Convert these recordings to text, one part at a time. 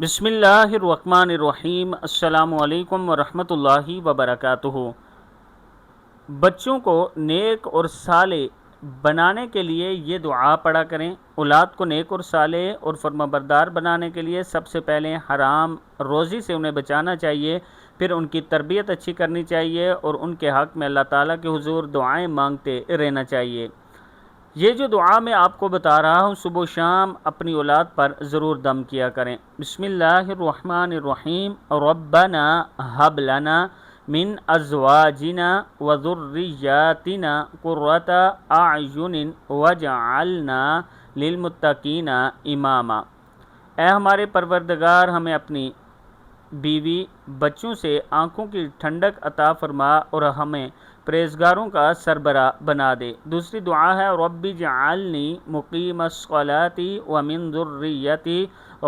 بسم اللہ الرحمن الرحیم۔ السلام علیکم ورحمۃ اللہ وبرکاتہ۔ بچوں کو نیک اور صالح بنانے کے لیے یہ دعا پڑھا کریں۔ اولاد کو نیک اور صالح اور فرمانبردار بنانے کے لیے سب سے پہلے حرام روزی سے انہیں بچانا چاہیے، پھر ان کی تربیت اچھی کرنی چاہیے اور ان کے حق میں اللہ تعالیٰ کے حضور دعائیں مانگتے رہنا چاہیے۔ یہ جو دعا میں آپ کو بتا رہا ہوں صبح و شام اپنی اولاد پر ضرور دم کیا کریں۔ بسم اللہ الرحمن الرحیم۔ ربنا ہب لنا من ازواجنا وذریاتنا قرۃ اعین وجعلنا للمتقین اماما۔ اے ہمارے پروردگار، ہمیں اپنی بیوی بچوں سے آنکھوں کی ٹھنڈک عطا فرما اور ہمیں پرہیزگاروں کا سربراہ بنا دے۔ دوسری دعا ہے رب اجعلنی مقیم الصلاۃ ومن ذریتی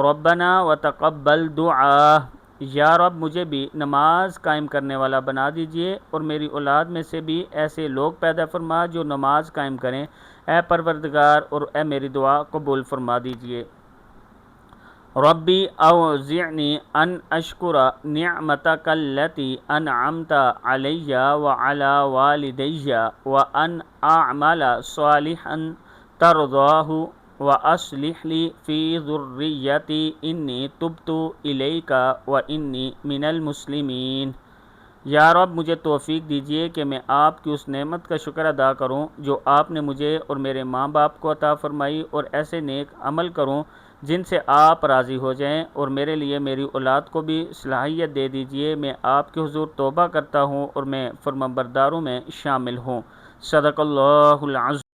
ربنا وتقبل دعا۔ یا رب مجھے بھی نماز قائم کرنے والا بنا دیجئے اور میری اولاد میں سے بھی ایسے لوگ پیدا فرما جو نماز قائم کریں۔ اے پروردگار اور اے میری دعا قبول فرما دیجئے۔ ربی اوزعنی ان اشکر نعمتک التی انعمت علی وعلی والدی وان اعمل صالحا ترضاہ واصلح لی فی ذریتی انی تبت الیک وانی من المسلمین۔ یا رب مجھے توفیق دیجیے کہ میں آپ کی اس نعمت کا شکر ادا کروں جو آپ نے مجھے اور میرے ماں باپ کو عطا فرمائی، اور ایسے نیک عمل کروں جن سے آپ راضی ہو جائیں، اور میرے لیے میری اولاد کو بھی صلاحیت دے دیجیے میں آپ کے حضور توبہ کرتا ہوں اور میں فرمانبرداروں میں شامل ہوں۔ صدق اللہ العظیم۔